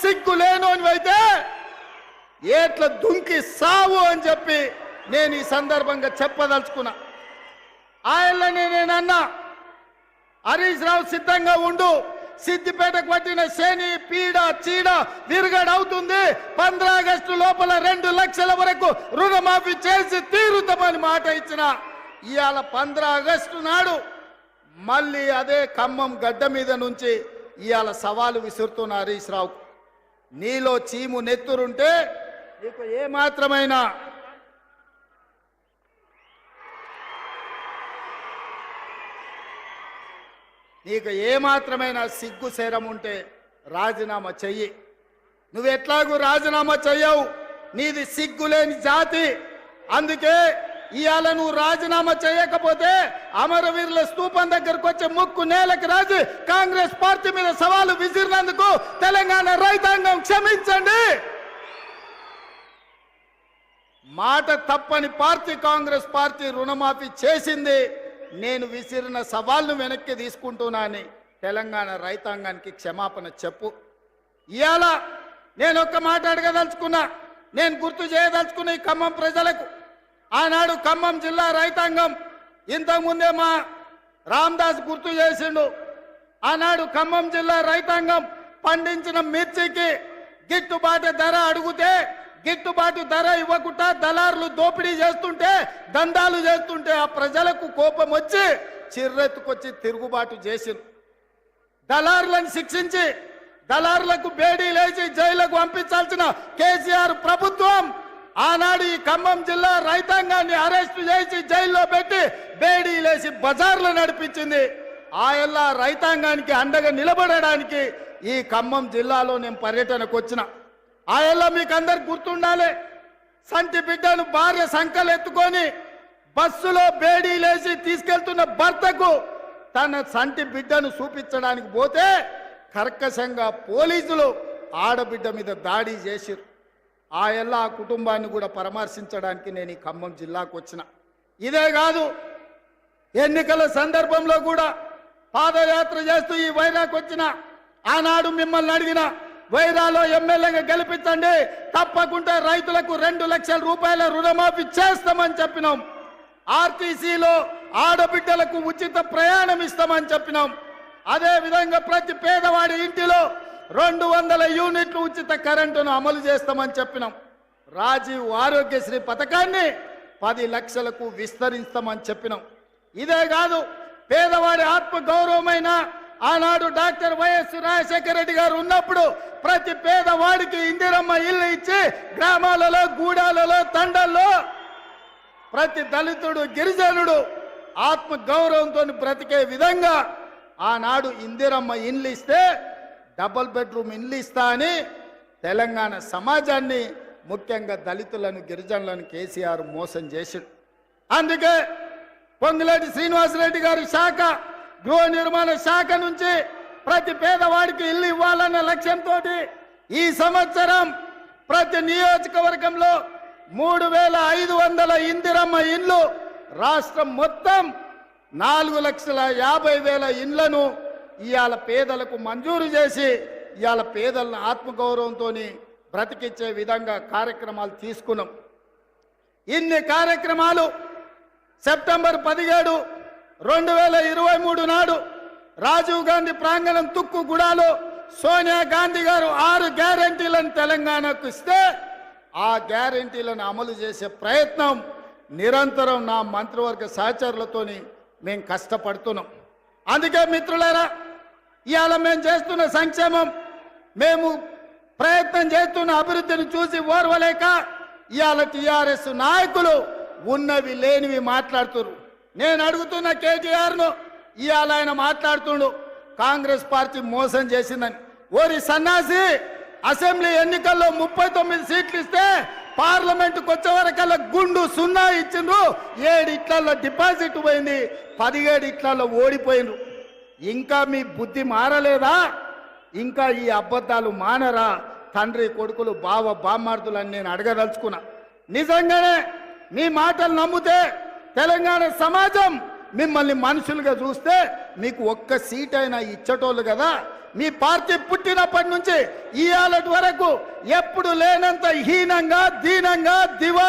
సిగ్గు లేనోనివైతే ఏట్ల దుంకి సావు అని చెప్పి నేను ఈ సందర్భంగా చెప్పదలుచుకున్నా. ఆయననే నేనన్నా, హరీష్ రావు సిద్ధంగా ఉండు, సిద్దిపేటకు పట్టిన శని పీడ చీడ విరుగడవుతుంది. 15 ఆగస్టు లోపల 2 లక్షల వరకు రుణమాఫీ చేసి తీరుతామని మాట ఇచ్చిన ఇవాళ 15 ఆగస్టు నాడు మళ్ళీ అదే ఖమ్మం గడ్డ మీద నుంచి ఇవాళ సవాలు విసురుతున్న హరీష్ రావు, నీలో చీము నెత్తురుంటే నీకు ఏమాత్రమైన సిగ్గు శరం ఉంటే రాజీనామా చెయ్యి. నువ్వెట్లాగూ రాజీనామా చెయ్యవు, నీది సిగ్గులేని జాతి. అందుకే ఇవాళ నువ్వు రాజీనామా చేయకపోతే అమరవీరుల స్తూపం దగ్గరకు వచ్చే ముక్కు నేలకు రాజు కాంగ్రెస్ పార్టీ మీద సవాలు విసిరినందుకు తెలంగాణ రైతాంగం క్షమించండి. మాట తప్పని పార్టీ కాంగ్రెస్ పార్టీ రుణమాఫీ చేసింది. నేను విసిరిన సవాల్ను వెనక్కి తీసుకుంటున్నానని తెలంగాణ రైతాంగానికి క్షమాపణ చెప్పు. ఇవాళ నేను ఒక్క మాట అడగదలుచుకున్నా, నేను గుర్తు చేయదలుచుకున్న ఈ ఖమ్మం ప్రజలకు. ఆనాడు ఖమ్మం జిల్లా రైతాంగం ఇంతకుముందే మా రామదాస్ గుర్తు చేసిండు. ఆనాడు ఖమ్మం జిల్లా రైతాంగం పండించిన మిర్చికి గిట్టుబాటు ధర అడిగితే గిట్టుబాటు ధర ఇవ్వకుండా దళారులు దోపిడీ చేస్తుంటే దందాలు చేస్తుంటే ఆ ప్రజలకు కోపం వచ్చి చిర్రెత్తుకొచ్చి తిరుగుబాటు చేసింది. దళారులను శిక్షించి దళారులకు బేడీ లేచి జైలుకు పంపించాల్సిన కేసీఆర్ ప్రభుత్వం ఆనాడు ఈ ఖమ్మం జిల్లా రైతాంగాన్ని అరెస్టు చేసి జైల్లో పెట్టి బేడీ లేచి బజార్లు నడిపించింది. ఆయల్లా రైతాంగానికి అండగా నిలబడడానికి ఈ ఖమ్మం జిల్లాలో నేను పర్యటనకు వచ్చిన. ఆయల్లా మీకు అందరికి గుర్తుండాలి, సంటి బిడ్డను భార్య సంకలు ఎత్తుకొని బస్సులో బేడీ లేచి తీసుకెళ్తున్న భర్తకు తన సంటి బిడ్డను చూపించడానికి పోతే కర్కశంగా పోలీసులు ఆడబిడ్డ మీద దాడి చేసిరు. ఆ కుటుంబాన్ని కూడా పరామర్శించడానికి నేను ఈ ఖమ్మం జిల్లాకు వచ్చిన. ఇదే కాదు, ఎన్నికల సందర్భంలో కూడా పాదయాత్ర చేస్తూ ఈ వైరాకు వచ్చిన. ఆనాడు మిమ్మల్ని అడిగిన, వైరాలో ఎమ్మెల్యేగా గెలిపించండి, తప్పకుండా రైతులకు 2 లక్షల రూపాయల రుణమాఫీ చేస్తామని చెప్పినాం. ఆర్టీసీలో ఆడబిడ్డలకు ఉచిత ప్రయాణం ఇస్తామని చెప్పినాం. అదే విధంగా ప్రతి పేదవాడి ఇంటిలో 200 యూనిట్లు ఉచిత కరెంటును అమలు చేస్తామని చెప్పినాం. రాజీవ్ ఆరోగ్యశ్రీ పథకాన్ని 10 లక్షలకు విస్తరిస్తామని చెప్పినాం. ఇదే కాదు, పేదవాడి ఆత్మ గౌరవమైన ఆనాడు డాక్టర్ వైఎస్ రాజశేఖర రెడ్డి గారు ఉన్నప్పుడు ప్రతి పేదవాడికి ఇందిరమ్మ ఇల్లు ఇచ్చి గ్రామాలలో గూడాలలో తండల్లో ప్రతి దళితుడు గిరిజనుడు ఆత్మ గౌరవంతో బ్రతికే విధంగా ఆనాడు ఇందిరమ్మ ఇల్లు ఇస్తే డబుల్ బెడ్రూమ్ ఇల్లు ఇస్తా అని తెలంగాణ సమాజాన్ని ముఖ్యంగా దళితులను గిరిజనులను కేసీఆర్ మోసం చేశాడు. అందుకే పొంగులేటి శ్రీనివాసరెడ్డి గారి శాఖ గృహ నిర్మాణ శాఖ నుంచి ప్రతి పేదవాడికి ఇల్లు ఇవ్వాలన్న లక్ష్యంతో ఈ సంవత్సరం ప్రతి నియోజకవర్గంలో 3500 ఇందిరమ్మ ఇండ్లు రాష్ట్రం మొత్తం 4,50,000 ఇండ్లను ఇవాళ పేదలకు మంజూరు చేసి ఇవాళ పేదలను ఆత్మగౌరవంతో బ్రతికించే విధంగా కార్యక్రమాలు తీసుకున్నాం. ఇన్ని కార్యక్రమాలు సెప్టెంబర్ 17, 2023 నాడు రాజీవ్ గాంధీ ప్రాంగణం తుక్కుగూడలో సోనియా గాంధీ గారు 6 గ్యారెంటీలను తెలంగాణకు ఇస్తే ఆ గ్యారెంటీలను అమలు చేసే ప్రయత్నం నిరంతరం నా మంత్రివర్గ సహచరులతోని మేము కష్టపడుతున్నాం. అందుకే మిత్రులారా, ఇవాళ మేము చేస్తున్న సంక్షేమం, మేము ప్రయత్నం చేస్తున్న అభివృద్ధిని చూసి ఓర్వలేక ఇవాళ టీఆర్ఎస్ నాయకులు ఉన్నవి లేనివి మాట్లాడుతున్నారు. నేను అడుగుతున్న కేటీఆర్ను, ఇవాళ ఆయన మాట్లాడుతుండు కాంగ్రెస్ పార్టీ మోసం చేసిందని. ఓరి సన్నాసి, అసెంబ్లీ ఎన్నికల్లో 39 సీట్లు ఇస్తే పార్లమెంటుకు వచ్చే వరకల్లా గుండు 0 ఇచ్చిండ్రు. 7 ఇట్లలో డిపాజిట్ పోయింది, 17 ఇట్లలో ఓడిపోయిండ్రు. ఇంకా మీ బుద్ధి మారలేదా? ఇంకా ఈ అబద్ధాలు మానరా? తండ్రి కొడుకులు బావ బామ్మార్దులని నేను అడగదలుచుకున్నా. నిజంగానే మీ మాటలు నమ్మితే తెలంగాణ సమాజం మిమ్మల్ని మనుషులుగా చూస్తే మీకు ఒక్క సీట్ అయినా ఇచ్చటోళ్ళు కదా. మీ పార్టీ పుట్టినప్పటి నుంచి ఇవాళ వరకు ఎప్పుడు లేనంత హీనంగా దీనంగా దివా